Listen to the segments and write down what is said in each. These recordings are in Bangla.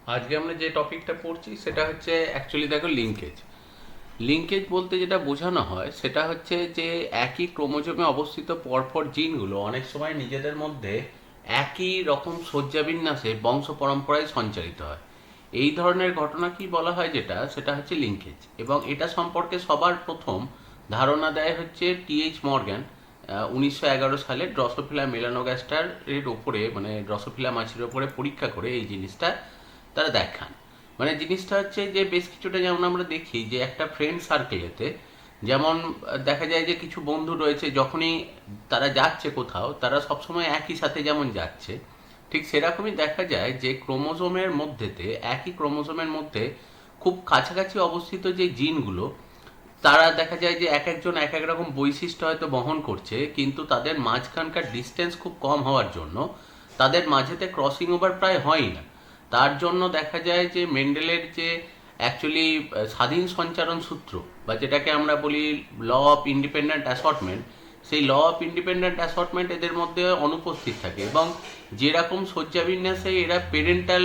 আজকে আমরা যে টপিকটা পড়ছি সেটা হচ্ছে অ্যাকচুয়ালি দেখো লিঙ্কেজ। লিঙ্কেজ বলতে যেটা বোঝানো হয় সেটা হচ্ছে যে একই ক্রোমোজোমে অবস্থিত পরপর জিনগুলো অনেক সময় নিজেদের মধ্যে একই রকম সজ্জাবিন্যাসে বংশ পরম্পরায় সঞ্চারিত হয়। এই ধরনের ঘটনা কি বলা হয় যেটা সেটা হচ্ছে লিঙ্কেজ, এবং এটা সম্পর্কে সবার প্রথম ধারণা দেয় হচ্ছে টিএইচ মর্গ্যান 1911 সালে ড্রসোফিলা মেলানোগাস্টার এর ওপরে, মানে ড্রসোফিলা মাছির ওপরে পরীক্ষা করে এই জিনিসটা তারা দেখান। মানে জিনিসটা হচ্ছে যে বেশ কিছুটা যেমন আমরা দেখি যে একটা ফ্রেন্ড সার্কেলেতে যেমন দেখা যায় যে কিছু বন্ধু রয়েছে, যখনই তারা যাচ্ছে কোথাও তারা সবসময় একই সাথে যেমন যাচ্ছে, ঠিক সেরকমই দেখা যায় যে ক্রোমোজোমের মধ্যেতে একই ক্রোমোজোমের মধ্যে খুব কাছাকাছি অবস্থিত যে জিনগুলো, তারা দেখা যায় যে এক একজন এক এক রকম বৈশিষ্ট্য হয়তো বহন করছে, কিন্তু তাদের মাঝখানকার ডিস্টেন্স খুব কম হওয়ার জন্য তাদের মাঝেতে ক্রসিং ওভার প্রায় হয়ই না। তার জন্য দেখা যায় যে মেন্ডেলের যে অ্যাকচুয়ালি স্বাধীন সঞ্চারণ সূত্র, বা যেটাকে আমরা বলি ল অফ ইন্ডিপেন্ডেন্ট অ্যাসর্টমেন্ট, সেই ল অফ ইন্ডিপেন্ডেন্ট অ্যাসর্টমেন্ট এদের মধ্যে অনুপস্থিত থাকে, এবং যেরকম শয্যাবিন্যাসে এরা পেরেন্টাল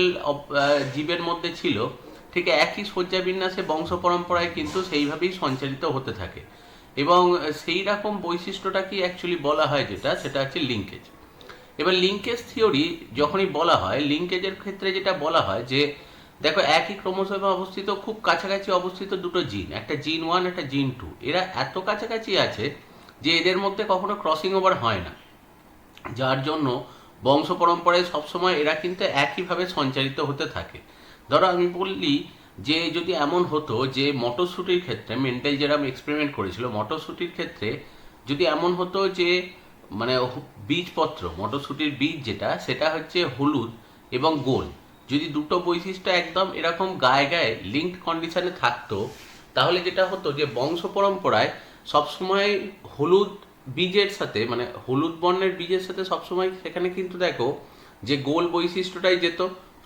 জীবের মধ্যে ছিল, ঠিক একই শয্যাবিন্যাসে বংশ পরম্পরায় কিন্তু সেইভাবেই সঞ্চালিত হতে থাকে। এবং সেই রকম বৈশিষ্ট্যটা কি অ্যাকচুয়ালি বলা হয় যেটা সেটা হচ্ছে লিঙ্কেজ। এবার লিঙ্কেজ থিওরি যখনই বলা হয়, লিঙ্কেজের ক্ষেত্রে যেটা বলা হয় যে দেখো একই ক্রোমোসোমে অবস্থিত খুব কাছাকাছি অবস্থিত দুটো জিন, একটা জিন ওয়ান একটা জিন টু, এরা এত কাছাকাছি আছে যে এদের মধ্যে কখনো ক্রসিং ওভার হয় না, যার জন্য বংশ পরম্পরায় সবসময় এরা কিন্তু একইভাবে সঞ্চারিত হতে থাকে। ধরো আমি বললি যে যদি এমন হতো যে মটরশুটির ক্ষেত্রে মেন্ডেল যেরকম এক্সপেরিমেন্ট করেছিল, মটরশুটির ক্ষেত্রে যদি এমন হতো যে মানে বীজপত্র, মটরশুটির বীজ যেটা সেটা হচ্ছে হলুদ এবং গোল, যদি দুটো বৈশিষ্ট্য একদম এরকম গায়ে গায়ে লিঙ্কড কন্ডিশনে থাকতো, তাহলে যেটা হতো যে বংশ পরম্পরায় সবসময় হলুদ বীজের সাথে, মানে হলুদ বর্ণের বীজের সাথে সবসময় সেখানে কিন্তু দেখো যে গোল বৈশিষ্ট্যটাই যেত,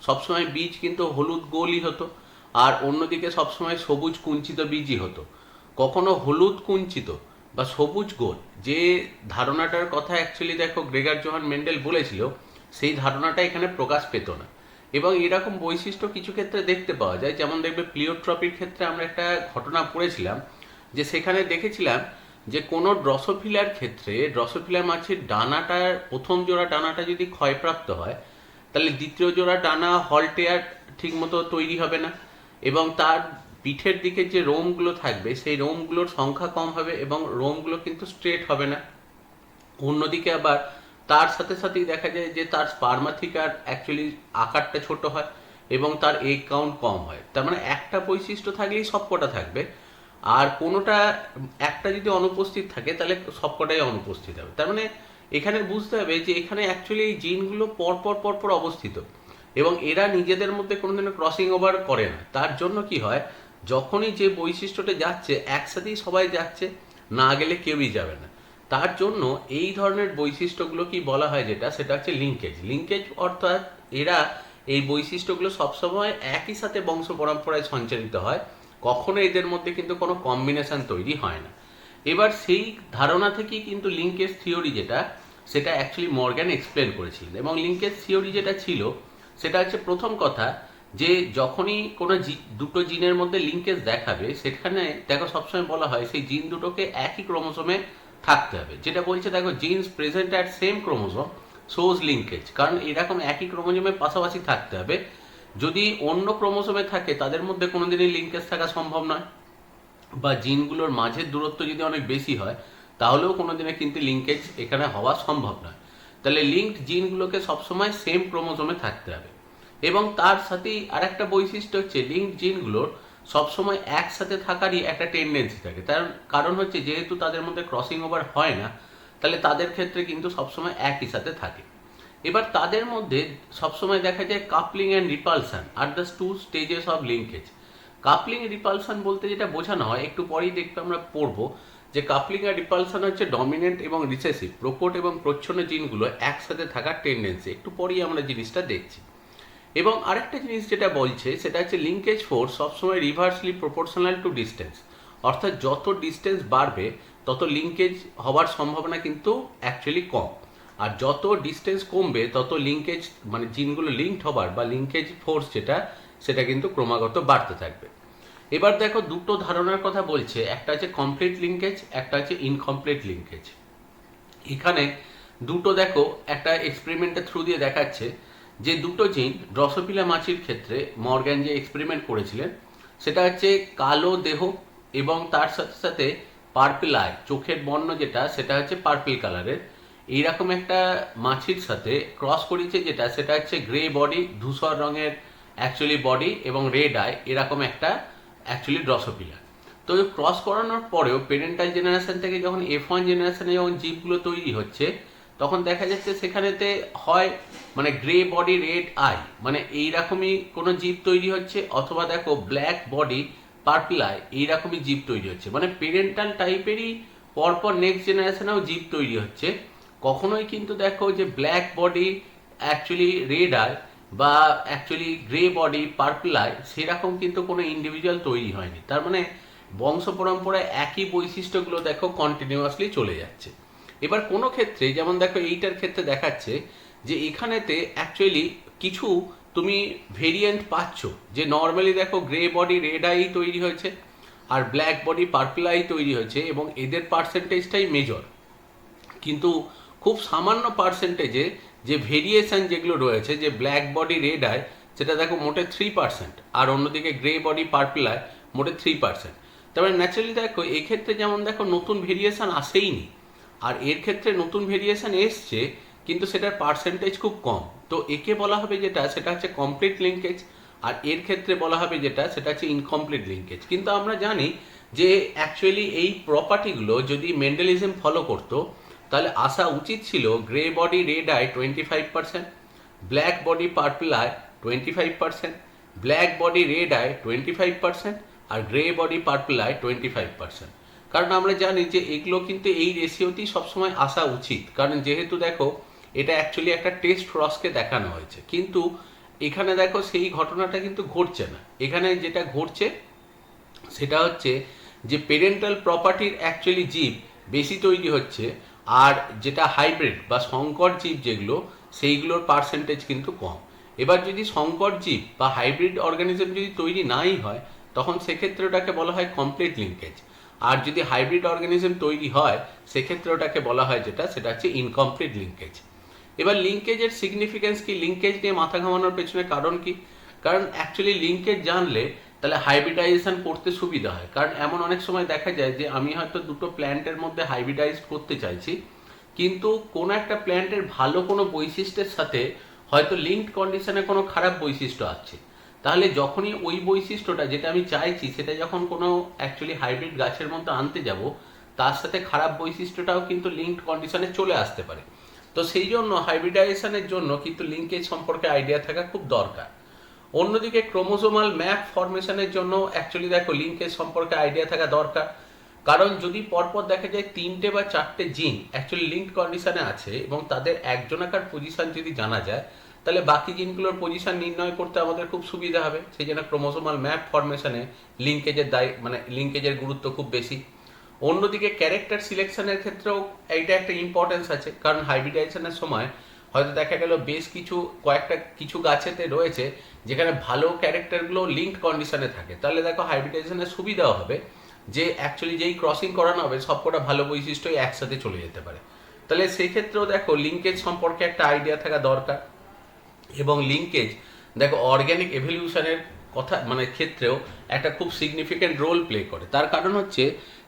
সবসময় বীজ কিন্তু হলুদ গোলই হতো। আর অন্যদিকে সবসময় সবুজ কুঞ্চিত বীজই হতো। কখনো হলুদ কুঞ্চিত বা সবুজ গোল যে ধারণাটার কথা অ্যাকচুয়ালি দেখো গ্রেগার জোহান মেন্ডেল বলেছিল, সেই ধারণাটা এখানে প্রকাশ পেত না। এবং এরকম বৈশিষ্ট্য কিছু ক্ষেত্রে দেখতে পাওয়া যায়, যেমন দেখবে প্লিওট্রপির ক্ষেত্রে আমরা একটা ঘটনা পড়েছিলাম যে সেখানে দেখেছিলাম যে কোনো ড্রসোফিলার ক্ষেত্রে ড্রসোফিলা মাছের ডানাটার প্রথম জোড়া ডানাটা যদি ক্ষয়প্রাপ্ত হয়, তাহলে দ্বিতীয় জোড়া ডানা হলটেয়ার ঠিক মতো তৈরি হবে না, এবং তার পিঠের দিকে যে রোমগুলো থাকবে সেই রোমগুলোর সংখ্যা কম হবে এবং রোমগুলো কিন্তু স্ট্রেট হবে না। অন্যদিকে আবার তার সাথে সাথেই দেখা যায় যে তার স্পার্মাথিকার অ্যাকচুয়ালি আকারটা ছোট হয় এবং তার এগ কাউন্ট কম হয়। তার মানে একটা বৈশিষ্ট্য থাকলেই সবকটা থাকবে, আর কোনোটা একটা যদি অনুপস্থিত থাকে তাহলে সবকটাই অনুপস্থিত হবে। তার মানে এখানে বুঝতে হবে যে এখানে অ্যাকচুয়ালি এই জিনগুলো পরপর পরপর অবস্থিত এবং এরা নিজেদের মধ্যে কোনো দিনও ক্রসিং ওভার করে না। তার জন্য কি হয়, যখনই যে বৈশিষ্ট্যটা যাচ্ছে একসাথেই সবাই যাচ্ছে, না গেলে কেউই যাবে না। তার জন্য এই ধরনের বৈশিষ্ট্যগুলো কি বলা হয় যেটা সেটা হচ্ছে লিঙ্কেজ। লিঙ্কেজ অর্থাৎ এরা এই বৈশিষ্ট্যগুলো সবসময় একই সাথে বংশ পরম্পরায় সঞ্চারিত হয়, কখনো এদের মধ্যে কিন্তু কোনো কম্বিনেশন তৈরি হয় না। এবার সেই ধারণা থেকেই কিন্তু লিঙ্কেজ থিওরি যেটা সেটা অ্যাকচুয়ালি মর্গ্যান এক্সপ্লেন করেছিলেন। এবং লিঙ্কেজ থিওরি যেটা ছিল সেটা হচ্ছে প্রথম কথা যে যখনই কোনো দুটো জিনের মধ্যে লিঙ্কেজ দেখাবে, সেখানে দেখো সবসময় বলা হয় সেই জিন দুটোকে একই ক্রোমোসোমে থাকতে হবে। যেটা বলছে দেখো genes present at same chromosome shows linkage, কারণ এরকম একই ক্রোমোজোমের পাশাপাশি থাকতে হবে। যদি অন্য ক্রোমোসোমে থাকে তাদের মধ্যে কোনোদিনই লিঙ্কেজ থাকা সম্ভব নয়, বা জিনগুলোর মাঝের দূরত্ব যদি অনেক বেশি হয় তাহলেও কোনোদিনে কিন্তু লিঙ্কেজ এখানে হওয়া সম্ভব নয়। তাহলে লিঙ্কড জিনগুলোকে সবসময় সেম ক্রোমোজোমে থাকতে হবে। এবং তার সাথেই আর একটা বৈশিষ্ট্য হচ্ছে লিঙ্কড জিনগুলোর সবসময় একসাথে থাকারই একটা টেন্ডেন্সি থাকে। তার কারণ হচ্ছে যেহেতু তাদের মধ্যে ক্রসিং ওভার হয় না, তাহলে তাদের ক্ষেত্রে কিন্তু সবসময় একই সাথে থাকে। এবার তাদের মধ্যে সবসময় দেখা যায় কাপলিং অ্যান্ড রিপালশন আর the two stages of linkage. Coupling repulsion বলতে যেটা বোঝানো হয় একটু পরেই দেখতে আমরা পড়বো যে কাপলিং আর রিপালশন হচ্ছে ডমিনেন্ট এবং রিসেসিভ প্রকট এবং প্রচ্ছন্ন জিনগুলো একসাথে থাকার টেন্ডেন্সি, একটু পরেই আমরা জিনিসটা দেখছি। এবং আরেকটা জিনিস যেটা বলছে সেটা হচ্ছে লিঙ্কেজ ফোর্স সবসময় রিভার্সলি প্রপোর্শনাল টু ডিস্টেন্স, অর্থাৎ যত ডিস্টেন্স বাড়বে তত লিঙ্কেজ হওয়ার সম্ভাবনা কিন্তু অ্যাকচুয়ালি কম। আর যত ডিস্টেন্স কমবে তত লিঙ্কেজ মানে জিনগুলো লিঙ্কড হবার বা লিঙ্কেজ ফোর্স যেটা সেটা কিন্তু ক্রমাগত বাড়তে থাকবে। এবার দেখো দুটো ধারণার কথা বলছে, একটা হচ্ছে কমপ্লিট লিঙ্কেজ, একটা হচ্ছে ইনকমপ্লিট লিঙ্কেজ। এখানে দুটো দেখো একটা এক্সপেরিমেন্টের থ্রু দিয়ে দেখাচ্ছে যে দুটো জিন ড্রসোফিলা মাছির ক্ষেত্রে মর্গ্যান যে এক্সপেরিমেন্ট করেছিলেন সেটা হচ্ছে কালো দেহ এবং তার সাথে সাথে পার্পল আই, চোখের বর্ণ যেটা সেটা হচ্ছে পার্পল কালারের, এইরকম একটা মাছির সাথে ক্রস করেছে যেটা সেটা হচ্ছে গ্রে বডি, ধূসর রঙের অ্যাকচুয়ালি বডি এবং রেড আই, এরকম একটা অ্যাকচুয়ালি ড্রসোফিলা। তো ক্রস করানোর পরেও পেরেন্টাল জেনারেশন থেকে যখন F1 জেনারেশনে যখন জীবগুলো তৈরি হচ্ছে তখন দেখা যাচ্ছে সেখানেতে হয় মানে গ্রে বডি রেড আই মানে এইরকমই কোনো জীব তৈরি হচ্ছে, অথবা দেখো ব্ল্যাক বডি পার্পল আই এইরকমই জীব তৈরি হচ্ছে, মানে পেরেন্টাল টাইপেরই পরপর নেক্সট জেনারেশনেও জীব তৈরি হচ্ছে। কখনোই কিন্তু দেখো যে black body actually red eye বা actually grey body purple eye সেরকম কিন্তু কোনো ইন্ডিভিজুয়াল তৈরি হয়নি। তার মানে বংশ পরম্পরায় একই বৈশিষ্ট্যগুলো দেখো কন্টিনিউয়াসলি চলে যাচ্ছে। এবার কোনো ক্ষেত্রে যেমন দেখো এইটার ক্ষেত্রে দেখাচ্ছে যে এখানেতে অ্যাকচুয়ালি কিছু তুমি ভেরিয়েন্ট পাচ্ছ, যে নর্মালি দেখো গ্রে বডি রেড আই তৈরি হয়েছে আর ব্ল্যাক বডি পার্পল আই তৈরি হয়েছে এবং এদের পার্সেন্টেজটাই মেজর, কিন্তু খুব সামান্য পার্সেন্টেজে যে ভেরিয়েশন যেগুলো রয়েছে, যে ব্ল্যাক বডি রেড আই সেটা দেখো মোটে 3% আর অন্যদিকে গ্রে বডি পার্পল আই মোটে 3%। তারপরে ন্যাচারালি দেখো এক্ষেত্রে যেমন দেখো নতুন ভেরিয়েশন আসেইনি, আর এর ক্ষেত্রে নতুন ভেরিয়েশন এসছে কিন্তু সেটার পার্সেন্টেজ খুব কম। তো একে বলা হবে যেটা সেটা হচ্ছে কমপ্লিট লিঙ্কেজ, আর এর ক্ষেত্রে বলা হবে যেটা সেটা হচ্ছে ইনকমপ্লিট লিঙ্কেজ। কিন্তু আমরা জানি যে অ্যাকচুয়ালি এই প্রপার্টিগুলো যদি মেন্ডেলিজম ফলো করতো তাহলে আসা উচিত ছিল grey body red eye 25%, black body purple eye 25%, black body red eye 25% আর গ্রে বডি পার্পল আই 25%। কারণ আমরা জানি যে এগুলো কিন্তু এই রেশিওতেই সবসময় আসা উচিত, কারণ যেহেতু দেখো এটা অ্যাকচুয়ালি একটা টেস্ট ক্রসকে দেখানো হয়েছে, কিন্তু এখানে দেখো সেই ঘটনাটা কিন্তু ঘটছে না। এখানে যেটা ঘটছে সেটা হচ্ছে যে পেরেন্টাল প্রপার্টির অ্যাকচুয়ালি জীব বেশি তৈরি হচ্ছে, আর যেটা হাইব্রিড বা সংকর জীব যেগুলো সেইগুলোর পার্সেন্টেজ কিন্তু কম। এবার যদি সংকর জীব বা হাইব্রিড অর্গানিজম যদি তৈরি নাই হয় তখন সেক্ষেত্রে ওটাকে বলা হয় কমপ্লিট লিঙ্কেজ, আর যদি হাইব্রিড অর্গানিজম তৈরি হয় সেক্ষেত্রে ওটাকে বলা হয় যেটা সেটা হচ্ছে ইনকমপ্লিট লিঙ্কেজ। এবার লিঙ্কেজের সিগনিফিকেন্স কি, লিঙ্কেজ নিয়ে মাথা ঘামানোর পেছনে কারণ কি? কারণ অ্যাকচুয়ালি লিঙ্কেজ জানলে তাহলে হাইব্রিডাইজেশন করতে সুবিধা হয়। কারণ এমন অনেক সময় দেখা যায় যে আমি হয়তো দুটো প্ল্যান্টের মধ্যে হাইব্রিডাইজ করতে চাইছি, কিন্তু কোনো একটা প্ল্যান্টের ভালো কোনো বৈশিষ্ট্যের সাথে হয়তো লিঙ্কড কন্ডিশনে কোনো খারাপ বৈশিষ্ট্য আছে, তাহলে যখনই ওই বৈশিষ্ট্যটা যেটা আমি চাইছি সেটা যখন কোনো অ্যাকচুয়ালি হাইব্রিড গাছের মধ্যে আনতে যাব তার সাথে খারাপ বৈশিষ্ট্যটাও কিন্তু লিঙ্কড কন্ডিশনে চলে আসতে পারে। তো সেই জন্য হাইব্রিডাইজেশনের জন্য কিন্তু লিঙ্কেজ সম্পর্কে আইডিয়া থাকা খুব দরকার। অন্যদিকে ক্রোমোজোমাল ম্যাপ ফরমেশনের জন্য অ্যাকচুয়ালি দেখো লিঙ্কেজ সম্পর্কে আইডিয়া থাকা দরকার, কারণ যদি পরপর দেখা যায় 3টে বা 4টে জিন অ্যাকচুয়ালি লিঙ্কড কন্ডিশনে আছে এবং তাদের একজনাকার পজিশন যদি জানা যায় তাহলে বাকি জিনগুলোর পজিশন নির্ণয় করতে আমাদের খুব সুবিধা হবে। সেই জন্য ক্রোমোজোমাল ম্যাপ ফরমেশনে লিঙ্কেজের মানে লিঙ্কেজের গুরুত্ব খুব বেশি। অন্যদিকে ক্যারেক্টার সিলেকশনের ক্ষেত্রেও এইটা একটা ইম্পর্টেন্স আছে, কারণ হাইব্রিডাইজেশনের সময় হয়তো দেখা গেল বেশ কিছু গাছেতে রয়েছে যেখানে ভালো ক্যারেক্টারগুলো লিঙ্কড কন্ডিশনে থাকে, তাহলে দেখো হাইব্রিডাইজেশনের সুবিধাও হবে যে অ্যাকচুয়ালি যেই ক্রসিং করানো হবে সবকটা ভালো বৈশিষ্ট্যই একসাথে চলে যেতে পারে। তাহলে সেই ক্ষেত্রেও দেখো লিঙ্কেজ সম্পর্কে একটা আইডিয়া থাকা দরকার। এবং লিঙ্কেজ দেখো অর্গ্যানিক এভলিউশনের কথা মানে ক্ষেত্রেও একটা খুব সিগনিফিক্যান্ট রোল প্লে করে। তার কারণ হচ্ছে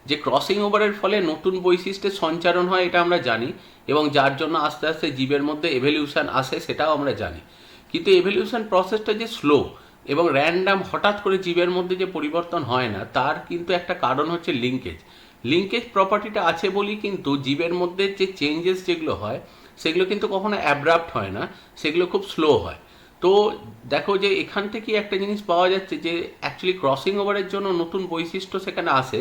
যে ক্রসিং ওভারের ফলে নতুন বৈশিষ্ট্যের সঞ্চারণ হয়, এটা আমরা জানি, এবং যার জন্য আস্তে আস্তে জীবের মধ্যে এভলিউশন আসে সেটাও আমরা জানি। কিন্তু এভলিউশন প্রসেসটা যে স্লো এবং র্যান্ডাম হঠাৎ করে জীবের মধ্যে যে পরিবর্তন হয় না, তার কিন্তু একটা কারণ হচ্ছে লিঙ্কেজ। লিঙ্কেজ প্রপার্টিটা আছে বলেই কিন্তু জীবের মধ্যে যে চেঞ্জেস যেগুলো হয় সেগুলো কিন্তু কখনো অ্যাব্রাপ্ট হয় না, সেগুলো খুব স্লো হয়। তো দেখো যে এখান থেকে একটা জিনিস পাওয়া যাচ্ছে যে অ্যাকচুয়ালি ক্রসিং ওভারের জন্য নতুন বৈশিষ্ট্য সেখানে আসে,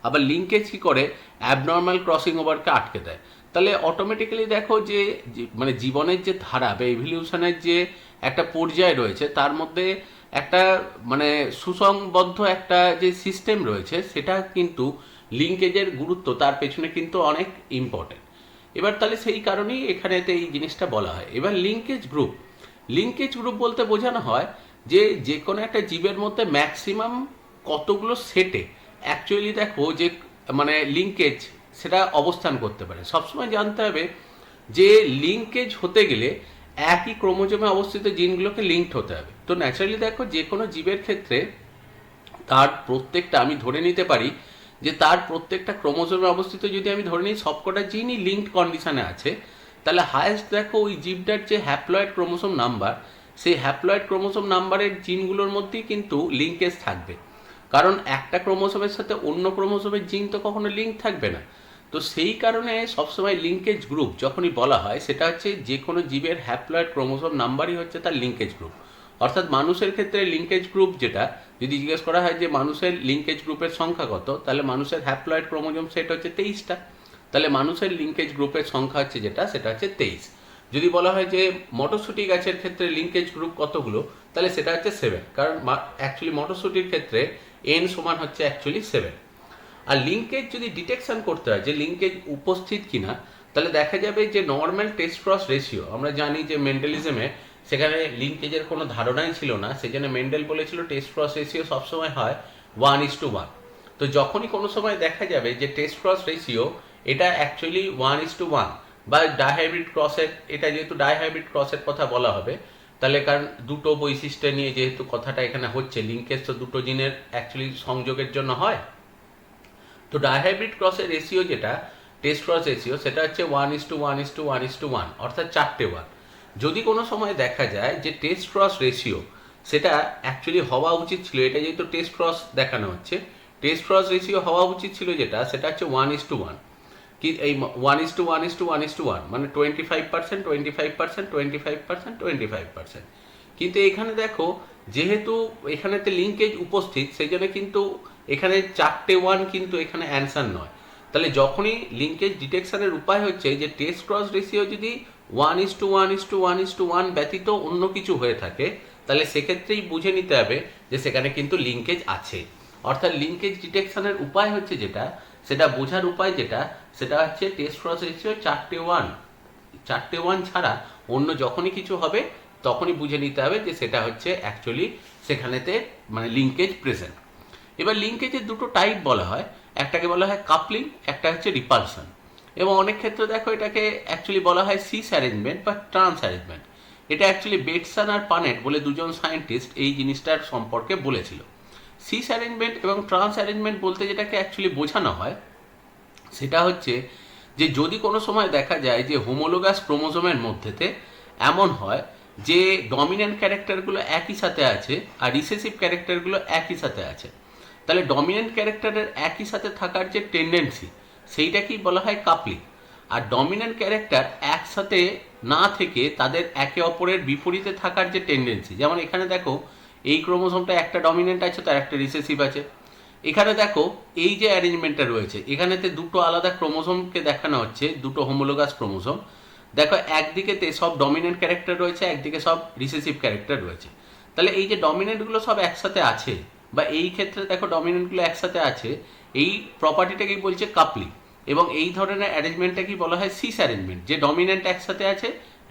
আবার লিঙ্কেজ কী করে অ্যাবনর্মাল ক্রসিং ওভারকে আটকে দেয়। তাহলে অটোমেটিক্যালি দেখো যে মানে জীবনের যে ধারা বা এভলিউশনের যে একটা পর্যায় রয়েছে তার মধ্যে একটা মানে সুসংবদ্ধ একটা যে সিস্টেম রয়েছে সেটা কিন্তু লিঙ্কেজের গুরুত্ব তার পেছনে কিন্তু অনেক ইম্পর্টেন্ট। এবার তাহলে সেই কারণেই এখানেতে এই জিনিসটা বলা হয়। এবার লিঙ্কেজ গ্রুপ বলতে বোঝানো হয় যে যে কোনো একটা জীবের মধ্যে ম্যাক্সিমাম কতগুলো সেটে অ্যাকচুয়ালি দেখো যে মানে লিঙ্কেজ সেটা অবস্থান করতে পারে। সবসময় জানতে হবে যে লিঙ্কেজ হতে গেলে একই ক্রোমোজোমে অবস্থিত জিনগুলোকে লিঙ্কড হতে হবে। তো ন্যাচারালি দেখো যে কোনো জীবের ক্ষেত্রে তার প্রত্যেকটা, আমি ধরে নিতে পারি যে তার প্রত্যেকটা ক্রোমোজোমে অবস্থিত, যদি আমি ধরে নিই সবকটা জিনই লিঙ্কড কন্ডিশনে আছে, তাহলে হায়েস্ট দেখো ওই জীবটার যে হ্যাপ্লয়েড ক্রোমোসোম নাম্বার, সেই হ্যাপ্লয়েড ক্রোমোসোম নাম্বারের জিনগুলোর মধ্যেই কিন্তু লিঙ্কেজ থাকবে। কারণ একটা ক্রোমোসোমের সাথে অন্য ক্রোমোসোমের জিন তো কখনো লিঙ্ক থাকবে না। তো সেই কারণে সবসময় লিঙ্কেজ গ্রুপ যখনই বলা হয় সেটা হচ্ছে যে কোনো জীবের হ্যাপ্লয়েড ক্রোমোসোম নাম্বারই হচ্ছে তার লিঙ্কেজ গ্রুপ। অর্থাৎ মানুষের ক্ষেত্রে লিঙ্কেজ গ্রুপ যেটা, যদি জিজ্ঞেস করা হয় যে মানুষের লিঙ্কেজ গ্রুপের সংখ্যা কত, তাহলে মানুষের হ্যাপ্লয়েড ক্রোমোজোম সেট হচ্ছে 23টা। তাহলে মানুষের লিঙ্কেজ গ্রুপের সংখ্যা হচ্ছে যেটা, সেটা হচ্ছে 23। যদি বলা হয় যে মটরশুঁটি গাছের ক্ষেত্রে লিঙ্কেজ গ্রুপ কতগুলো, তাহলে সেটা হচ্ছে 7। কারণ অ্যাকচুয়ালি মটরশুঁটির ক্ষেত্রে n সমান হচ্ছে অ্যাকচুয়ালি 7। আর লিঙ্কেজ যদি ডিটেকশন করতে হয় যে লিঙ্কেজ উপস্থিত কিনা, তাহলে দেখা যাবে যে নর্মাল টেস্ট ক্রস রেশিও, আমরা জানি যে মেন্ডেলিজমে সেখানে লিঙ্কেজের কোনো ধারণাই ছিল না, সেজন্য মেন্ডেল বলেছিল টেস্ট ক্রস রেশিও সবসময় হয় 1:1। তো যখনই কোনো সময় দেখা যাবে যে টেস্ট ক্রস রেশিও এটা অ্যাকচুয়ালি 1:1, বা ডাইহাইব্রিড ক্রসের, এটা যেহেতু ডাইহাইব্রিড ক্রসের কথা বলা হবে, তাহলে কারণ দুটো বৈশিষ্ট্য নিয়ে যেহেতু কথাটা এখানে হচ্ছে, লিঙ্কেজ তো দুটো জিনের অ্যাকচুয়ালি সংযোগের জন্য হয়। তো ডাইহাইব্রিড ক্রসের রেশিও যেটা টেস্ট ক্রস রেশিও, সেটা হচ্ছে 1:1:1:1, অর্থাৎ 4টে 1। যদি কোনো সময় দেখা যায় যে টেস্ট ক্রস রেশিও সেটা অ্যাকচুয়ালি হওয়া উচিত ছিল, এটা যেহেতু টেস্ট ক্রস দেখানো হচ্ছে, টেস্ট ক্রস রেশিও হওয়া উচিত ছিল যেটা, সেটা হচ্ছে 1:1। কি এই 1:1:1:1 মানে 25%, 25%, 25%, 25%। কিন্তু এখানে দেখো যেহেতু এখানেতে লিঙ্কেজ উপস্থিত, সেই জন্য কিন্তু এখানে 4টে 1 কিন্তু এখানে অ্যান্সার নয়। তাহলে যখনই লিঙ্কেজ ডিটেকশনের উপায় হচ্ছে যে টেস্ট ক্রস রেশিও যদি 1:1:1:1 ব্যতীত অন্য কিছু হয়ে থাকে, তাহলে সেক্ষেত্রেই বুঝে নিতে হবে যে সেখানে কিন্তু লিঙ্কেজ আছে। অর্থাৎ লিঙ্কেজ ডিটেকশনের উপায় হচ্ছে যেটা, সেটা বোঝার উপায় যেটা, সেটা হচ্ছে টেস্ট ক্রস রেশিও 4টে 1 ছাড়া অন্য যখনই কিছু হবে তখনই বুঝে নিতে হবে যে সেটা হচ্ছে অ্যাকচুয়ালি সেখানেতে মানে লিঙ্কেজ প্রেজেন্ট। এবার লিঙ্কেজের দুটো টাইপ বলা হয়, একটাকে বলা হয় কাপলিং, একটা হচ্ছে রিপালশন। এবং অনেক ক্ষেত্রে দেখো এটাকে অ্যাকচুয়ালি বলা হয় সিস অ্যারেঞ্জমেন্ট বা ট্রান্স অ্যারেঞ্জমেন্ট। এটা অ্যাকচুয়ালি বেটসন আর পানেট বলে দুজন সায়েন্টিস্ট এই জিনিসটার সম্পর্কে বলেছিল। সিস অ্যারেঞ্জমেন্ট এবং ট্রান্স অ্যারেঞ্জমেন্ট বলতে যেটাকে অ্যাকচুয়ালি বোঝানো হয়, সেটা হচ্ছে যে যদি কোনো সময় দেখা যায় যে হোমোলোগাস ক্রোমোজোমের মধ্যেতে এমন হয় যে ডমিন্যান্ট ক্যারেক্টারগুলো একই সাথে আছে আর রিসেসিভ ক্যারেক্টারগুলো একই সাথে আছে, তাহলে ডমিন্যান্ট ক্যারেক্টারের একই সাথে থাকার যে টেন্ডেন্সি, সেইটাকেই বলা হয় কাপলিং। আর ডমিন্যান্ট ক্যারেক্টার একসাথে না থেকে তাদের একে অপরের বিপরীতে থাকার যে টেন্ডেন্সি, যেমন এখানে দেখো এই ক্রোমোসোমটা একটা ডমিন্যান্ট আছে, তার একটা রিসেসিভ আছে। এখানে দেখো এই যে অ্যারেঞ্জমেন্টটা রয়েছে, এখানেতে দুটো আলাদা ক্রোমোসোমকে দেখানো হচ্ছে, দুটো হোমোলোগাস ক্রোমোসোম। দেখো একদিকেতে সব ডমিন্যান্ট ক্যারেক্টার রয়েছে, একদিকে সব রিসেসিভ ক্যারেক্টার রয়েছে। তাহলে এই যে ডমিন্যান্টগুলো সব একসাথে আছে, বা এই ক্ষেত্রে দেখো ডমিন্যান্টগুলো একসাথে আছে, এই প্রপার্টিটাকেই বলছে কাপলিং। এবং এই ধরনের অ্যারেঞ্জমেন্টটাকেই বলা হয় সিস অ্যারেঞ্জমেন্ট, যে ডমিন্যান্ট একসাথে আছে,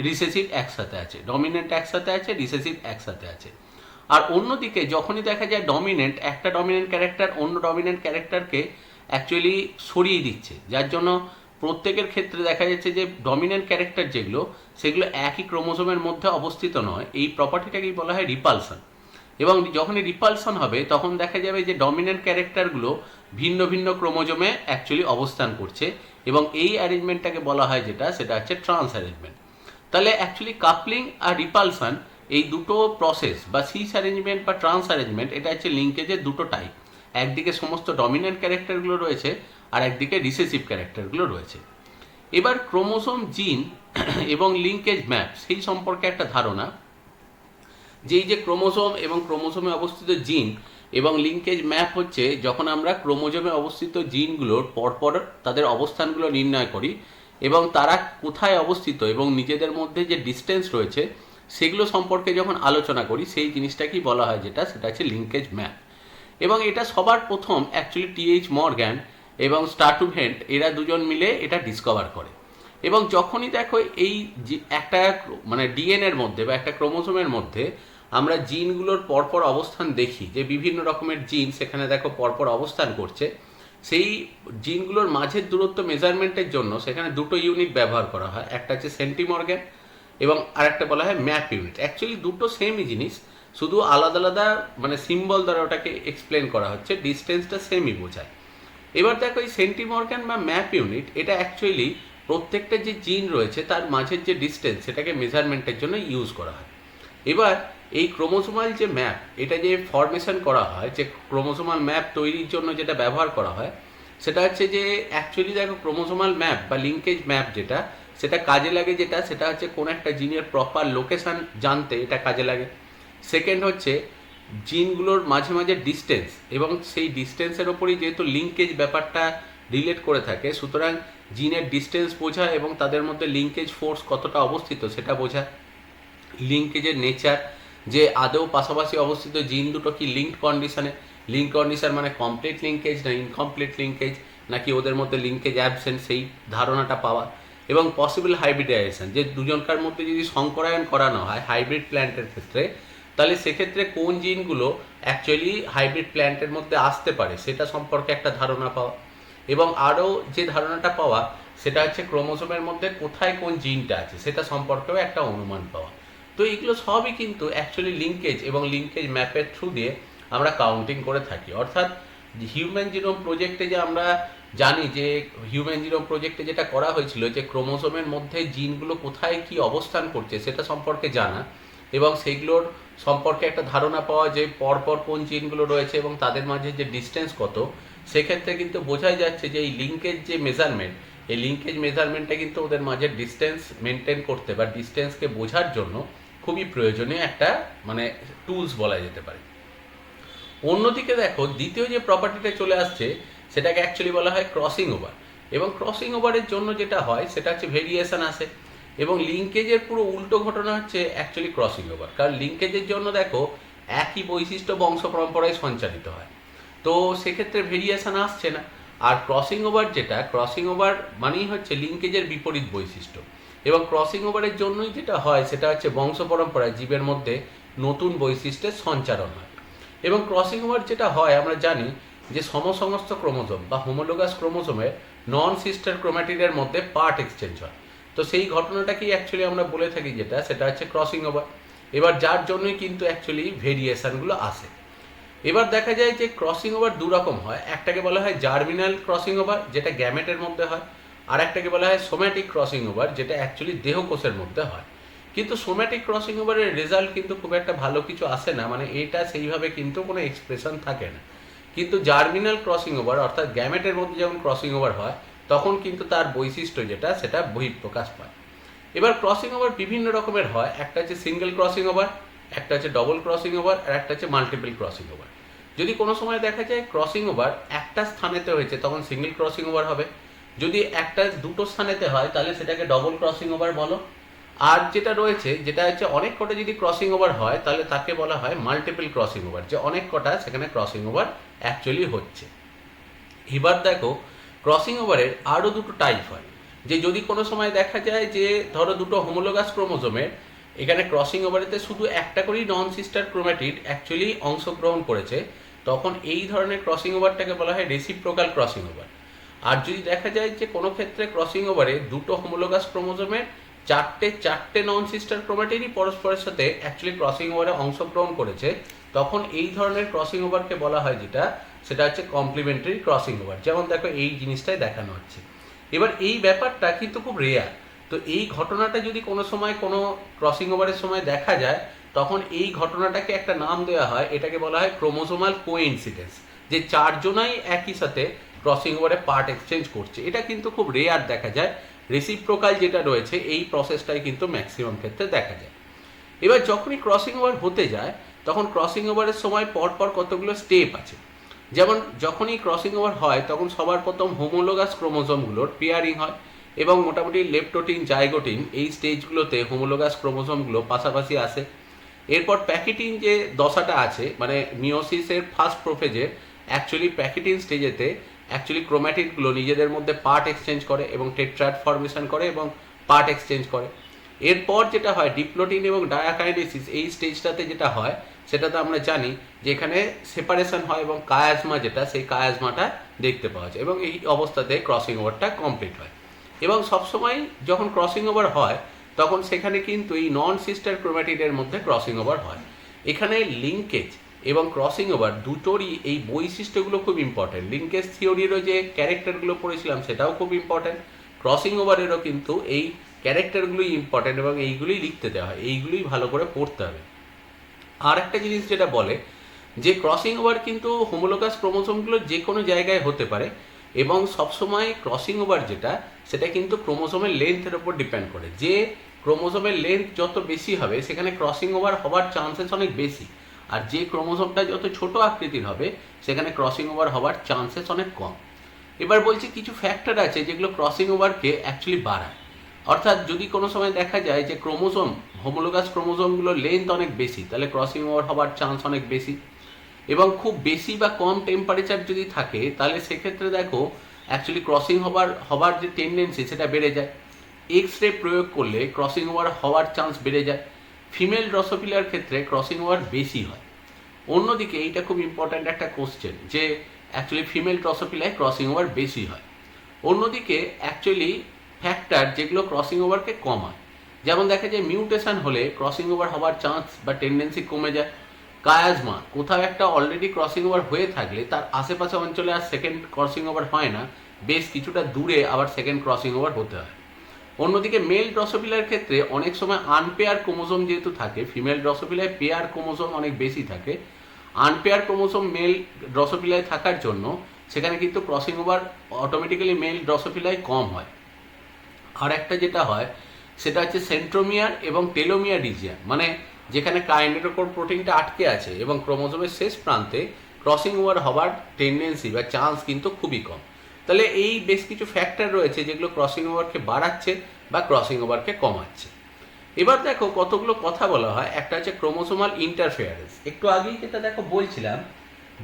রিসেসিভ একসাথে আছে, ডমিন্যান্ট একসাথে আছে, রিসেসিভ একসাথে আছে। আর অন্যদিকে যখনই দেখা যায় ডমিনেন্ট, একটা ডমিনেন্ট ক্যারেক্টার অন্য ডমিনেন্ট ক্যারেক্টারকে অ্যাকচুয়ালি সরিয়ে দিচ্ছে, যার জন্য প্রত্যেকের ক্ষেত্রে দেখা যাচ্ছে যে ডমিনেন্ট ক্যারেক্টার যেগুলো, সেগুলো একই ক্রোমোসোমের মধ্যে অবস্থিত নয়, এই প্রপার্টিটাকেই বলা হয় রিপালশন। এবং যখনই রিপালশন হবে তখন দেখা যাবে যে ডমিনেন্ট ক্যারেক্টারগুলো ভিন্ন ভিন্ন ক্রোমোজোমে অ্যাকচুয়ালি অবস্থান করছে, এবং এই অ্যারেঞ্জমেন্টটাকে বলা হয় যেটা, সেটা হচ্ছে ট্রান্স অ্যারেঞ্জমেন্ট। তাহলে অ্যাকচুয়ালি কাপলিং আর রিপালশন এই দুটো প্রসেস বা সিস অ্যারেঞ্জমেন্ট বা ট্রান্স অ্যারেঞ্জমেন্ট, এটা হচ্ছে লিঙ্কেজের দুটো টাইপ। একদিকে সমস্ত ডমিন্যান্ট ক্যারেক্টারগুলো রয়েছে, আর একদিকে রিসেসিভ ক্যারেক্টারগুলো রয়েছে। এবার ক্রোমোসোম, জিন এবং লিঙ্কেজ ম্যাপ সেই সম্পর্কে একটা ধারণা, যে এই যে ক্রোমোসোম এবং ক্রোমোসোমে অবস্থিত জিন এবং লিঙ্কেজ ম্যাপ হচ্ছে যখন আমরা ক্রোমোজোমে অবস্থিত জিনগুলোর পরপর তাদের অবস্থানগুলো নির্ণয় করি এবং তারা কোথায় অবস্থিত এবং নিজেদের মধ্যে যে ডিস্টেন্স রয়েছে সেগুলো সম্পর্কে যখন আলোচনা করি, সেই জিনিসটাকেই বলা হয় যেটা, সেটা হচ্ছে লিঙ্কেজ ম্যাপ। এবং এটা সবার প্রথম অ্যাকচুয়ালি টি.এইচ. মর্গ্যান এবং স্টার্টুভেন্ট, এরা দুজন মিলে এটা ডিসকভার করে। এবং যখনই দেখো এই একটা মানে ডিএনএর মধ্যে বা একটা ক্রোমোসোমের মধ্যে আমরা জিনগুলোর পরপর অবস্থান দেখি, যে বিভিন্ন রকমের জিন সেখানে দেখো পরপর অবস্থান করছে, সেই জিনগুলোর মাঝের দূরত্ব মেজারমেন্টের জন্য সেখানে দুটো ইউনিট ব্যবহার করা হয়, একটা হচ্ছে সেন্টিমর্গ্যান এবং আরেকটা বলা হয় ম্যাপ ইউনিট। অ্যাকচুয়ালি দুটো সেমই জিনিস, শুধু আলাদা আলাদা মানে সিম্বল দ্বারা ওটাকে এক্সপ্লেন করা হচ্ছে, ডিস্টেন্সটা সেমই বোঝায়। এবার দেখো এই সেন্টিমর্গ্যান বা ম্যাপ ইউনিট এটা অ্যাকচুয়ালি প্রত্যেকটা যে জিন রয়েছে তার মাঝের যে ডিস্টেন্স সেটাকে মেজারমেন্টের জন্য ইউজ করা হয়। এবার এই ক্রোমোসোমাল যে ম্যাপ এটা যে ফরমেশন করা হয়, যে ক্রোমোসোমাল ম্যাপ তৈরির জন্য যেটা ব্যবহার করা হয় সেটা হচ্ছে যে অ্যাকচুয়ালি দেখো ক্রোমোসোমাল ম্যাপ বা লিঙ্কেজ ম্যাপ যেটা সেটা কাজে লাগে, যেটা সেটা হচ্ছে কোনো একটা জিনের প্রপার লোকেশান জানতে এটা কাজে লাগে। সেকেন্ড হচ্ছে জিনগুলোর মাঝে মাঝে ডিস্টেন্স, এবং সেই ডিস্টেন্সের ওপরই যেহেতু লিঙ্কেজ ব্যাপারটা রিলেট করে থাকে, সুতরাং জিনের ডিস্টেন্স বোঝা এবং তাদের মধ্যে লিঙ্কেজ ফোর্স কতটা অবস্থিত সেটা বোঝা। লিঙ্কেজের নেচার, যে আদৌ পাশাপাশি অবস্থিত জিন দুটো কি লিঙ্ক কন্ডিশন মানে কমপ্লিট লিঙ্কেজ না ইনকমপ্লিট লিঙ্কেজ, নাকি ওদের মধ্যে লিঙ্কেজ অ্যাবসেন্ট, সেই ধারণাটা পাওয়া। এবং পসিবল হাইব্রিডাইজেশন, যে দুজনকার মধ্যে যদি সংকরায়ন করানো হয় হাইব্রিড প্ল্যান্টের ক্ষেত্রে, তাহলে সেক্ষেত্রে কোন জিনগুলো অ্যাকচুয়ালি হাইব্রিড প্ল্যান্টের মধ্যে আসতে পারে সেটা সম্পর্কে একটা ধারণা পাওয়া। এবং আরও যে ধারণাটা পাওয়া সেটা হচ্ছে ক্রোমোসোমের মধ্যে কোথায় কোন জিনটা আছে সেটা সম্পর্কেও একটা অনুমান পাওয়া। তো এগুলো সবই কিন্তু অ্যাকচুয়ালি লিঙ্কেজ এবং লিঙ্কেজ ম্যাপের থ্রু দিয়ে আমরা কাউন্টিং করে থাকি। অর্থাৎ হিউম্যান জিনোম প্রজেক্টে যে আমরা জানি যে হিউম্যান জিনোম প্রজেক্টে যেটা করা হয়েছিল, যে ক্রোমোসোমের মধ্যে জিনগুলো কোথায় কি অবস্থান করছে সেটা সম্পর্কে জানা এবং সেইগুলোর সম্পর্কে একটা ধারণা পাওয়া, যে পরপর কোন জিনগুলো রয়েছে এবং তাদের মাঝে যে ডিস্টেন্স কত, সেক্ষেত্রে কিন্তু বোঝাই যাচ্ছে যে এই লিঙ্কেজ যে মেজারমেন্ট, এই লিঙ্কেজ মেজারমেন্টটা কিন্তু ওদের মাঝে ডিস্টেন্স মেনটেন করতে বা ডিস্টেন্সকে বোঝার জন্য খুবই প্রয়োজনীয় একটা মানে টুলস বলা যেতে পারে। অন্যদিকে দেখো দ্বিতীয় যে প্রপার্টিটা চলে আসছে সেটাকে অ্যাকচুয়ালি বলা হয় ক্রসিং ওভার। এবং ক্রসিং ওভারের জন্য যেটা হয় সেটা হচ্ছে ভেরিয়েশন আসে, এবং লিঙ্কেজের পুরো উল্টো ঘটনা হচ্ছে অ্যাকচুয়ালি ক্রসিং ওভার। কারণ লিঙ্কেজের জন্য দেখো একই বৈশিষ্ট্য বংশ পরম্পরায় সঞ্চালিত হয়, তো সেক্ষেত্রে ভেরিয়েশন আসছে না। আর ক্রসিং ওভার যেটা, ক্রসিং ওভার মানেই হচ্ছে লিঙ্কেজের বিপরীত বৈশিষ্ট্য। এবং ক্রসিং ওভারের জন্যই যেটা হয় সেটা হচ্ছে বংশ পরম্পরায় জীবের মধ্যে নতুন বৈশিষ্ট্যের সঞ্চারণ হয়। এবং ক্রসিং ওভার যেটা হয় আমরা জানি যে সমসমস্ত ক্রোমোজোম বা হোমোলোগাস ক্রোমোজোমের নন সিস্টার ক্রোম্যাটিডের মধ্যে পার্ট এক্সচেঞ্জ হয়। তো সেই ঘটনাটাকেই অ্যাকচুয়ালি আমরা বলে থাকি যেটা, সেটা হচ্ছে ক্রসিং ওভার। এবার যার জন্যই কিন্তু অ্যাকচুয়ালি ভেরিয়েশনগুলো আসে। এবার দেখা যায় যে ক্রসিং ওভার দু রকম হয়, একটাকে বলা হয় জার্মিনাল ক্রসিং ওভার যেটা গ্যামেটের মধ্যে হয়, আর একটাকে বলা হয় সোম্যাটিক ক্রসিং ওভার যেটা অ্যাকচুয়ালি দেহকোষের মধ্যে হয়। কিন্তু সোম্যাটিক ক্রসিং ওভারের রেজাল্ট কিন্তু খুব একটা ভালো কিছু আসে না, মানে এটা সেইভাবে কিন্তু কোনো এক্সপ্রেশন থাকে না। কিন্তু জার্মিনাল ক্রসিং ওভার অর্থাৎ গ্যামেটের মধ্যে যখন ক্রসিং ওভার হয় তখন কিন্তু তার বৈশিষ্ট্য যেটা সেটা বহিঃপ্রকাশ পায়। এবার ক্রসিং ওভার বিভিন্ন রকমের হয়, একটা হচ্ছে সিঙ্গেল ক্রসিং ওভার, একটা হচ্ছে ডবল ক্রসিং ওভার, আর একটা হচ্ছে মাল্টিপল ক্রসিং ওভার। যদি কোনো সময় দেখা যায় ক্রসিং ওভার একটা স্থানেতে হয়েছে তখন সিঙ্গেল ক্রসিং ওভার হবে, যদি একটা দুটো স্থানেতে হয় তাহলে সেটাকে ডবল ক্রসিং ওভার বলো। আর যেটা রয়েছে যেটা হচ্ছে অনেক কটা যদি ক্রসিং ওভার হয় তাহলে তাকে বলা হয় মাল্টিপল ক্রসিং ওভার, যে অনেক কটা সেখানে ক্রসিং ওভার অ্যাকচুয়ালি হচ্ছে। এবার দেখো ক্রসিং ওভারের আরও দুটো টাইপ হয়, যে যদি কোনো সময় দেখা যায় যে ধরো দুটো হোমোলোগাস ক্রোমোজোমের এখানে ক্রসিং ওভারেতে শুধু একটা করেই নন সিস্টার ক্রোম্যাটিড অ্যাকচুয়ালি অংশগ্রহণ করেছে, তখন এই ধরনের ক্রসিং ওভারটাকে বলা হয় রেসিপ্রোকাল ক্রসিং ওভার। আর যদি দেখা যায় যে কোনো ক্ষেত্রে ক্রসিং ওভারে দুটো হোমোলোগাস ক্রোমোজোমের চারটে নন সিস্টার ক্রোম্যাটিডই পরস্পরের সাথে অ্যাকচুয়ালি ক্রসিং ওভারে অংশগ্রহণ করেছে, তখন এই ধরনের ক্রসিং ওভারকে বলা হয় যেটা সেটা হচ্ছে কমপ্লিমেন্টারি ক্রসিং ওভার। যেমন দেখো এই জিনিসটাই দেখানো হচ্ছে। এবার এই ব্যাপারটা কিন্তু খুব রেয়ার, তো এই ঘটনাটা যদি কোনো সময় কোনো ক্রসিং ওভারের সময় দেখা যায় তখন এই ঘটনাটাকে একটা নাম দেওয়া হয়, এটাকে বলা হয় ক্রোমোসোমাল কোইন্সিডেন্স, যে চারজনাই একই সাথে ক্রসিং ওভারে পার্ট এক্সচেঞ্জ করছে। এটা কিন্তু খুব রেয়ার দেখা যায়, রেসিপ্রোকাল যেটা রয়েছে এই প্রসেসটাই কিন্তু ম্যাক্সিমাম ক্ষেত্রে দেখা যায়। এবার যখনই ক্রসিং ওভার হতে যায় তখন ক্রসিং ওভারের সময় পরপর কতগুলো স্টেপ আছে। যেমন যখনই ক্রসিং ওভার হয় তখন সবার প্রথম হোমোলোগাস ক্রোমোজোমগুলোর পেয়ারিং হয়, এবং মোটামুটি লেপ্টোটিন জাইগোটিন এই স্টেজগুলোতে হোমোলোগাস ক্রোমোজোমগুলো পাশাপাশি আসে। এরপর প্যাকেটিন যে দশাটা আছে মানে মিওসিসের ফার্স্ট প্রোফেজের অ্যাকচুয়ালি প্যাকেটিন স্টেজেতে অ্যাকচুয়ালি ক্রোম্যাটিডগুলো নিজেদের মধ্যে পার্ট এক্সচেঞ্জ করে এবং টেট্রাড ফর্মেশন করে এবং পার্ট এক্সচেঞ্জ করে। এরপর যেটা হয় ডিপ্লোটিন এবং ডায়াকাইনেসিস, এই স্টেজটাতে যেটা হয় সেটা তো আমরা জানি যে এখানে সেপারেশন হয় এবং কায়াজমা যেটা, সেই কায়াজমাটা দেখতে পাওয়া যায় এবং এই অবস্থাতে ক্রসিং ওভারটা কমপ্লিট হয়। এবং সবসময় যখন ক্রসিং ওভার হয় তখন সেখানে কিন্তু এই নন সিস্টার ক্রোম্যাটিডের মধ্যে ক্রসিং ওভার হয়। এখানে লিঙ্কেজ এবং ক্রসিং ওভার দুটোরই এই বৈশিষ্ট্যগুলো খুব ইম্পর্টেন্ট। লিঙ্কেজ থিওরিরও যে ক্যারেক্টারগুলো পড়েছিলাম সেটাও খুব ইম্পর্টেন্ট, ক্রসিং ওভারেরও কিন্তু এই ক্যারেক্টারগুলোই ইম্পর্টেন্ট এবং এইগুলোই লিখতে দেওয়া হয়, এইগুলোই ভালো করে পড়তে হবে। আর একটা জিনিস যেটা বলে যে ক্রসিং ওভার কিন্তু হোমোলোগাস ক্রোমোসোমগুলো যে কোনো জায়গায় হতে পারে এবং সবসময় ক্রসিং ওভার যেটা সেটা কিন্তু ক্রোমোসোমের লেন্থের উপর ডিপেন্ড করে। যে ক্রোমোসোমের লেন্থ যত বেশি হবে সেখানে ক্রসিং ওভার হওয়ার চান্সেস অনেক বেশি, আর যে ক্রোমোসোমটা যত ছোট আকৃতির হবে সেখানে ক্রসিং ওভার হওয়ার চান্সেস অনেক কম। এবার বলছি কিছু ফ্যাক্টর আছে যেগুলো ক্রসিং ওভারকে অ্যাকচুয়ালি বাড়ায়। অর্থাৎ যদি কোনো সময় দেখা যায় যে ক্রোমোসোম হোমোলোগাস ক্রোমোসোমগুলোর লেন্থ অনেক বেশি তাহলে ক্রসিং ওভার হওয়ার চান্স অনেক বেশি। এবং খুব বেশি বা কম টেম্পারেচার যদি থাকে তাহলে সেক্ষেত্রে দেখো অ্যাকচুয়ালি ক্রসিং হবার যে টেন্ডেন্সি সেটা বেড়ে যায়। এক্স রে প্রয়োগ করলে ক্রসিং ওভার হওয়ার চান্স বেড়ে যায়। ফিমেল ড্রসোফিলার ক্ষেত্রে ক্রসিং ওভার বেশি হয়। অন্যদিকে এইটা খুব ইম্পর্ট্যান্ট একটা কোশ্চেন যে অ্যাকচুয়ালি ফিমেল ড্রসোফিলায় ক্রসিং ওভার বেশি হয়। অন্যদিকে অ্যাকচুয়ালি ফ্যাক্টর যেগুলো ক্রসিং ওভারকে কমায়, যেমন দেখা যায় মিউটেশন হলে ক্রসিং ওভার হওয়ার চান্স বা টেন্ডেন্সি কমে যায়। কায়াজমা, কোথাও একটা অলরেডি ক্রসিং ওভার হয়ে থাকলে তার আশেপাশে অঞ্চলে আর সেকেন্ড ক্রসিং ওভার হয় না, বেশ কিছুটা দূরে আবার সেকেন্ড ক্রসিং ওভার হতে হয়। অন্যদিকে মেল ড্রসোফিলার ক্ষেত্রে অনেক সময় আনপেয়ার ক্রোমোসোম যেহেতু থাকে, ফিমেল ড্রসোফিলায় পেয়ার ক্রোমোসোম অনেক বেশি থাকে, আনপেয়ার ক্রোমোসোম মেল ড্রসোফিলায় থাকার জন্য সেখানে কিন্তু ক্রসিং ওভার অটোমেটিক্যালি মেল ড্রসোফিলায় কম হয়। আর একটা যেটা হয় সেটা হচ্ছে সেন্ট্রোমিয়ার এবং টেলোমিয়ার রিজিয়ন, মানে যেখানে কাইনেটোকোর প্রোটিনটা আটকে আছে এবং ক্রোমোসোমের শেষ প্রান্তে ক্রসিং ওভার হওয়ার টেন্ডেন্সি বা চান্স কিন্তু খুবই কম। তাহলে এই বেশ কিছু ফ্যাক্টর রয়েছে যেগুলো ক্রসিং ওভারকে বাড়াচ্ছে বা ক্রসিং ওভারকে কমাচ্ছে। এবার দেখো কতগুলো কথা বলা হয়। একটা হচ্ছে ক্রোমোসোমাল ইন্টারফেয়ারেন্স। একটু আগেই যেটা দেখো বলছিলাম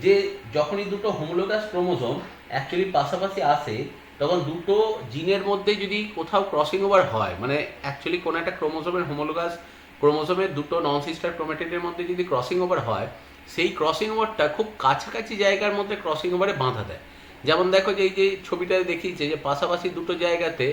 যে যখনই দুটো হোমোলোগাস ক্রোমোসোম অ্যাকচুয়ালি পাশাপাশি আসে তখন দুটো জিনের মধ্যে যদি কোথাও ক্রসিং ওভার হয়, মানে অ্যাকচুয়ালি কোনো একটা ক্রোমোসোমের হোমোলোগাস ক্রোমোসোমের দুটো নন সিস্টার ক্রোম্যাটিডের মধ্যে যদি ক্রসিং ওভার হয়, সেই ক্রসিং ওভারটা খুব কাছাকাছি জায়গার মধ্যে ক্রসিং ওভারে বাঁধা দেয়। যেমন দেখো যে এই যে ছবিটাতে দেখিয়েছে যে পাশাপাশি দুটো জায়গাতে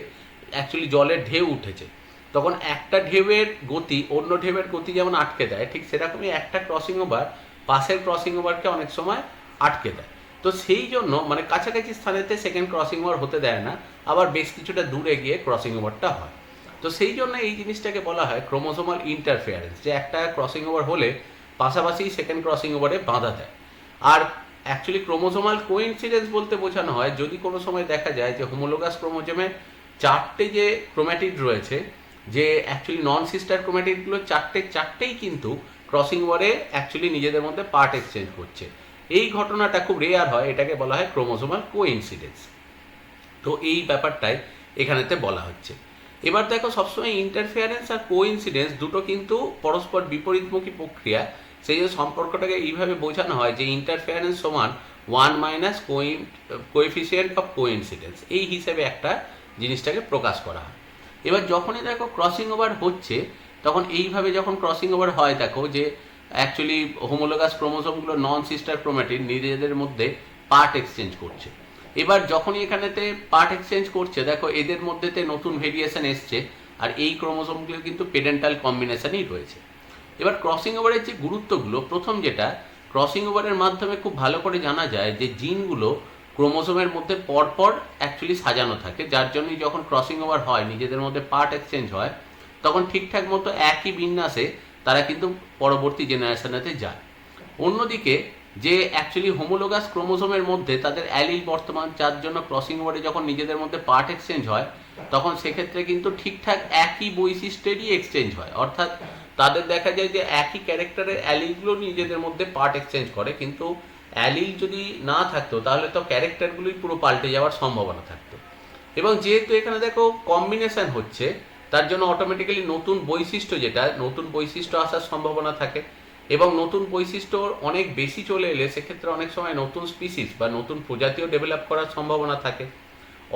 অ্যাকচুয়ালি জলের ঢেউ উঠেছে, তখন একটা ঢেউয়ের গতি অন্য ঢেউয়ের গতি যেমন আটকে দেয়, ঠিক সেরকমই একটা ক্রসিং ওভার পাশের ক্রসিং ওভারকে অনেক সময় আটকে দেয়। তো সেই জন্য মানে কাছাকাছি স্থানেতে সেকেন্ড ক্রসিং ওভার হতে দেয় না, আবার বেশ কিছুটা দূরে গিয়ে ক্রসিং ওভারটা হয়। তো সেই জন্য এই জিনিসটাকে বলা হয় ক্রোমোসোমাল ইন্টারফেয়ারেন্স, যে একটা ক্রসিং ওভার হলে পাশাপাশি সেকেন্ড ক্রসিং ওভারে বাঁধা দেয়। আর অ্যাকচুয়ালি ক্রোমোসোমাল কোইন্সিডেন্স বলতে বোঝানো হয় যদি কোনো সময় দেখা যায় যে হোমোলোগাস ক্রোমোজোমে চারটে যে ক্রোম্যাটিড রয়েছে, যে অ্যাকচুয়ালি নন সিস্টার ক্রোম্যাটিডগুলো চারটেই কিন্তু ক্রসিং ওভারে অ্যাকচুয়ালি নিজেদের মধ্যে পার্ট এক্সচেঞ্জ করছে। এই ঘটনাটা খুব রেয়ার হয়, এটাকে বলা হয় ক্রোমোসোমাল কোইন্সিডেন্স। তো এই ব্যাপারটাই এখানেতে বলা হচ্ছে। এবার দেখো সবসময় ইন্টারফেয়ারেন্স আর কোইন্সিডেন্স দুটো কিন্তু পরস্পর বিপরীতমুখী প্রক্রিয়া। সেই যে সম্পর্কটাকে এইভাবে বোঝানো হয় যে ইন্টারফেয়ারেন্স সমান 1 মাইনাস কোএফিসিয়েন্ট অফ কোইন্সিডেন্স, এই হিসেবে একটা জিনিসটাকে প্রকাশ করা হয়। এবার যখনই দেখো ক্রসিং ওভার হচ্ছে তখন এইভাবে যখন ক্রসিং ওভার হয় দেখো যে অ্যাকচুয়ালি হোমোলোগাস ক্রোমোসোমগুলো নন সিস্টার ক্রোম্যাটিড নিজেদের মধ্যে পার্ট এক্সচেঞ্জ করছে। এবার যখনই এখানেতে পার্ট এক্সচেঞ্জ করছে দেখো এদের মধ্যেতে নতুন ভেরিয়েশন এসছে, আর এই ক্রোমোসোমগুলো কিন্তু পেডেন্টাল কম্বিনেশনই রয়েছে। এবার ক্রসিং ওভারের যে গুরুত্বগুলো, প্রথম যেটা ক্রসিং ওভারের মাধ্যমে খুব ভালো করে জানা যায় যে জিনগুলো ক্রোমোসোমের মধ্যে পরপর অ্যাকচুয়ালি সাজানো থাকে, যার জন্যই যখন ক্রসিং ওভার হয় নিজেদের মধ্যে পার্ট এক্সচেঞ্জ হয় তখন ঠিকঠাক মতো একই বিন্যাসে তারা কিন্তু পরবর্তী জেনারেশনেতে যায়। অন্যদিকে যে অ্যাকচুয়ালি হোমোলোগাস ক্রোমোসোমের মধ্যে তাদের অ্যালিল বর্তমান, যার জন্য ক্রসিং ওভারে যখন নিজেদের মধ্যে পার্ট এক্সচেঞ্জ হয় তখন সেক্ষেত্রে কিন্তু ঠিকঠাক একই বৈশিষ্ট্যেরই এক্সচেঞ্জ হয়। অর্থাৎ তাদের দেখা যায় যে একই ক্যারেক্টারের অ্যালিলগুলো নিজেদের মধ্যে পার্ট এক্সচেঞ্জ করে, কিন্তু অ্যালিল যদি না থাকতো তাহলে তো ক্যারেক্টারগুলোই পুরো পাল্টে যাওয়ার সম্ভাবনা থাকতো। এবং যেহেতু এখানে দেখো কম্বিনেশন হচ্ছে তার জন্য অটোমেটিক্যালি নতুন বৈশিষ্ট্য আসার সম্ভাবনা থাকে। এবং নতুন বৈশিষ্ট্য অনেক বেশি চলে এলে সেক্ষেত্রে অনেক সময় নতুন স্পিসিস বা নতুন প্রজাতিও ডেভেলপ করার সম্ভাবনা থাকে।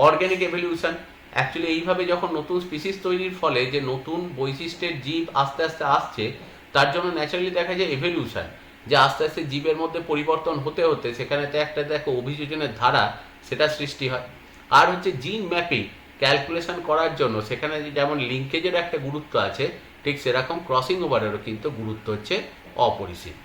অর্গ্যানিক এভলিউশন অ্যাকচুয়ালি এইভাবে যখন নতুন স্পিসিস তৈরির ফলে যে নতুন বৈশিষ্ট্যের জীব আস্তে আস্তে আসছে, তার জন্য ন্যাচারালি দেখা যায় এভলিউশন, যে আস্তে আস্তে জীবের মধ্যে পরিবর্তন হতে হতে সেখানে তো একটা দেখো অভিযোজনের ধারা সেটা সৃষ্টি হয়। আর হচ্ছে জিন ম্যাপিং ক্যালকুলেশন করার জন্য সেখানে যেমন লিঙ্কেজের একটা গুরুত্ব আছে, ঠিক সেরকম ক্রসিং ওভারেরও কিন্তু গুরুত্ব হচ্ছে অপরিসীম।